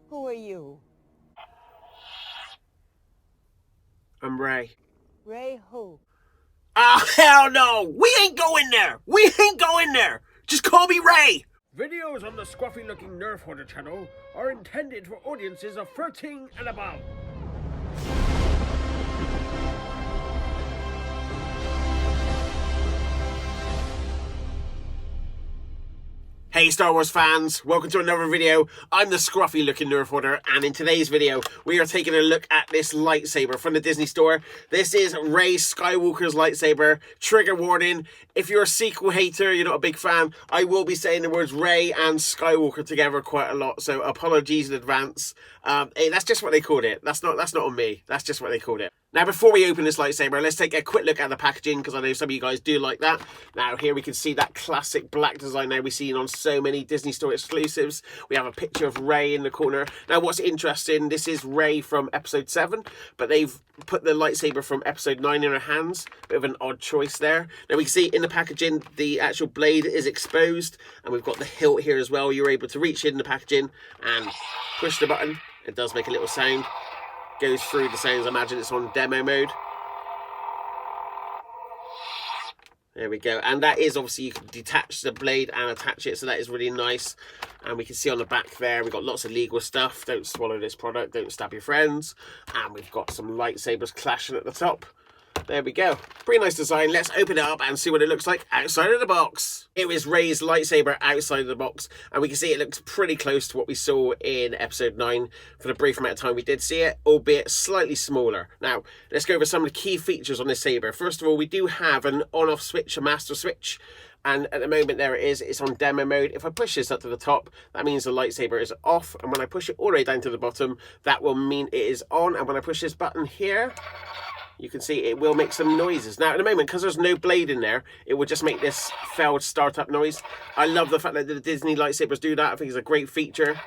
Who are you? I'm Ray. Ray who? Oh, hell no! We ain't going there! We ain't going there! Just call me Ray! Videos on the Scruffy-Looking Nerf Hoarder channel are intended for audiences of 13 and above. Hey Star Wars fans, welcome to another video. I'm the Scruffy-Looking Nerf Hoarder, and in today's video we are taking a look at this lightsaber from the Disney store. This is Ray Skywalker's lightsaber. Trigger warning, if you're a sequel hater, you're not a big fan, I will be saying the words Ray and Skywalker together quite a lot, so apologies in advance. Hey, that's just what they called it. That's not on me. That's just what they called it. Now, before we open this lightsaber, let's take a quick look at the packaging, because I know some of you guys do like that. Now, here we can see that classic black design now we've seen on so many Disney Store exclusives. We have a picture of Rey in the corner. Now, what's interesting, this is Rey from Episode 7, but they've put the lightsaber from Episode 9 in her hands. Bit of an odd choice there. Now, we can see in the packaging, the actual blade is exposed, and we've got the hilt here as well. You're able to reach in the packaging and push the button. It does make a little sound. Goes through the sounds. I imagine it's on demo mode. There we go. And that is obviously, you can detach the blade and attach it, so that is really nice. And we can see on the back there, we've got lots of legal stuff. Don't swallow this product, don't stab your friends. And we've got some lightsabers clashing at the top. There we go. Pretty nice design. Let's open it up and see what it looks like outside of the box. Here is Rey's lightsaber outside of the box, and we can see it looks pretty close to what we saw in Episode 9 for the brief amount of time we did see it, albeit slightly smaller. Now, let's go over some of the key features on this saber. First of all, we do have an on-off switch, a master switch, and at the moment there it is. It's on demo mode. If I push this up to the top, that means the lightsaber is off, and when I push it all the way down to the bottom, that will mean it is on, and when I push this button here, you can see it will make some noises. Now, at the moment, because there's no blade in there, it will just make this failed startup noise. I love the fact that the Disney lightsabers do that. I think it's a great feature.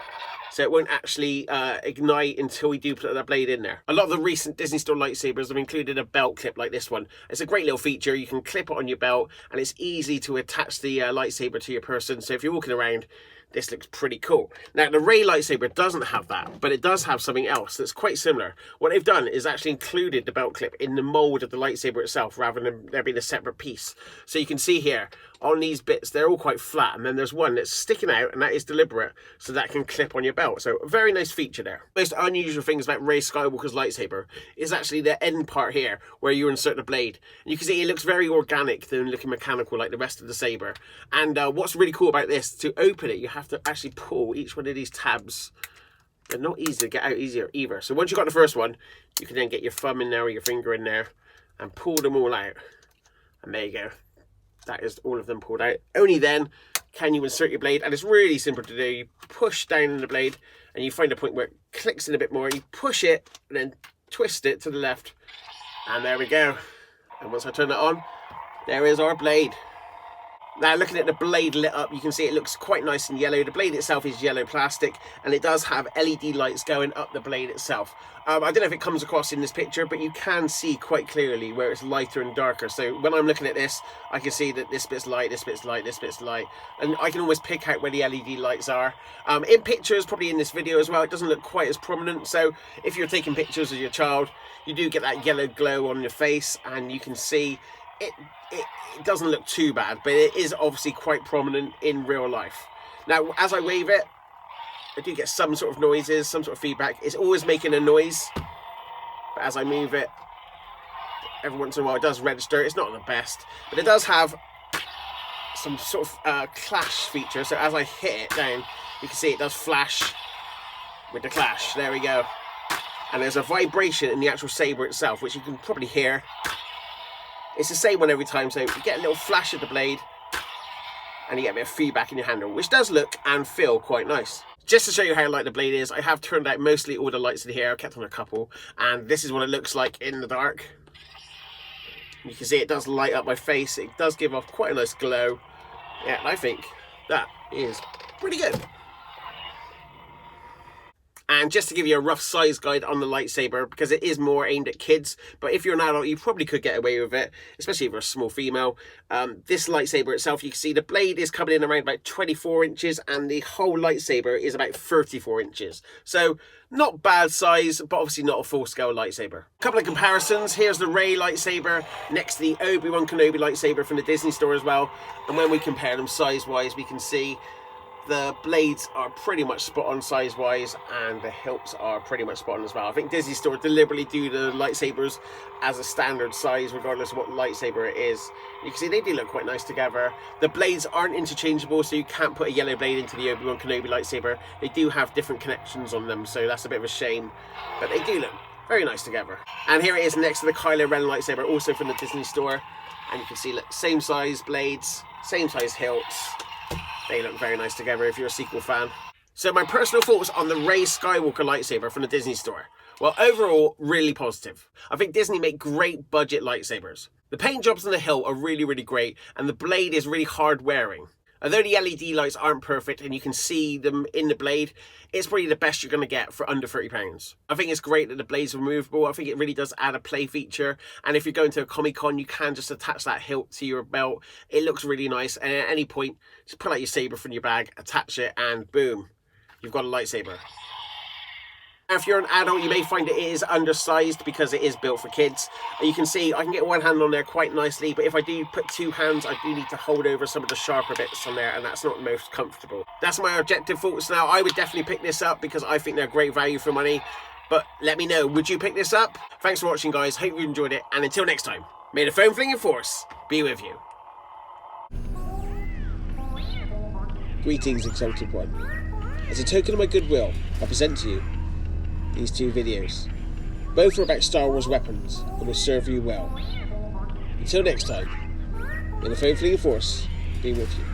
So it won't actually ignite until we do put that blade in there. A lot of the recent Disney Store lightsabers have included a belt clip like this one. It's a great little feature. You can clip it on your belt, and it's easy to attach the lightsaber to your person. So if you're walking around, this looks pretty cool. Now, the Rey lightsaber doesn't have that, but it does have something else that's quite similar. What they've done is actually included the belt clip in the mold of the lightsaber itself, rather than there being a separate piece. So you can see here, on these bits, they're all quite flat, and then there's one that's sticking out, and that is deliberate, so that can clip on your belt. So a very nice feature there. Most unusual things about Rey Skywalker's lightsaber is actually the end part here, where you insert the blade. And you can see it looks very organic than looking mechanical like the rest of the saber. And what's really cool about this, to open it, you have to actually pull each one of these tabs. They're not easy to get out easier either. So once you've got the first one, you can then get your thumb in there or your finger in there and pull them all out. And there you go. That is all of them pulled out. Only then can you insert your blade, and it's really simple to do. You push down on the blade and you find a point where it clicks in a bit more. You push it and then twist it to the left, and there we go. And once I turn it on, there is our blade. Now, looking at the blade lit up, you can see it looks quite nice and yellow. The blade itself is yellow plastic, and it does have LED lights going up the blade itself. I don't know if it comes across in this picture, but you can see quite clearly where it's lighter and darker. So when I'm looking at this, I can see that this bit's light, this bit's light, this bit's light, and I can always pick out where the LED lights are. In pictures, probably in this video as well, it doesn't look quite as prominent. So if you're taking pictures of your child, you do get that yellow glow on your face, and you can see it doesn't look too bad, but it is obviously quite prominent in real life. Now, as I wave it, I do get some sort of noises, some sort of feedback. It's always making a noise, but as I move it, every once in a while it does register. It's not the best, but it does have some sort of clash feature. So as I hit it down, you can see it does flash with the clash. There we go. And there's a vibration in the actual saber itself, which you can probably hear. It's the same one every time, so you get a little flash of the blade and you get a bit of feedback in your handle, which does look and feel quite nice. Just to show you how light the blade is, I have turned out mostly all the lights in here. I've kept on a couple, and this is what it looks like in the dark. You can see it does light up my face. It does give off quite a nice glow. Yeah, I think that is pretty good. And just to give you a rough size guide on the lightsaber, because it is more aimed at kids, but if you're an adult, you probably could get away with it, especially if you're a small female. This lightsaber itself, you can see the blade is coming in around about 24 inches, and the whole lightsaber is about 34 inches. So not bad size, but obviously not a full-scale lightsaber. A couple of comparisons. Here's the Rey lightsaber next to the Obi-Wan Kenobi lightsaber from the Disney store as well. And when we compare them size-wise, we can see the blades are pretty much spot on size-wise, and the hilts are pretty much spot on as well. I think Disney Store deliberately do the lightsabers as a standard size, regardless of what lightsaber it is. You can see they do look quite nice together. The blades aren't interchangeable, so you can't put a yellow blade into the Obi-Wan Kenobi lightsaber. They do have different connections on them, so that's a bit of a shame. But they do look very nice together. And here it is next to the Kylo Ren lightsaber, also from the Disney Store. And you can see, look, same size blades, same size hilts. They look very nice together if you're a sequel fan. So my personal thoughts on the Rise of Skywalker lightsaber from the Disney Store. Well, overall, really positive. I think Disney make great budget lightsabers. The paint jobs on the hilt are really, really great, and the blade is really hard wearing. Although the LED lights aren't perfect and you can see them in the blade, it's probably the best you're going to get for under £30. I think it's great that the blade's removable. I think it really does add a play feature. And if you're going to a Comic-Con, you can just attach that hilt to your belt. It looks really nice. And at any point, just pull out your saber from your bag, attach it, and boom, you've got a lightsaber. If you're an adult, you may find it is undersized because it is built for kids. And you can see I can get one hand on there quite nicely, but if I do put two hands, I do need to hold over some of the sharper bits on there, and that's not the most comfortable. That's my objective thoughts now. I would definitely pick this up because I think they're great value for money. But let me know, would you pick this up? Thanks for watching, guys. Hope you enjoyed it, and until next time, may the foam flinging force be with you. Greetings, Exalted One. As a token of my goodwill, I present to you these two videos. Both are about Star Wars weapons and will serve you well. Until next time, may the foam flinging force be with you.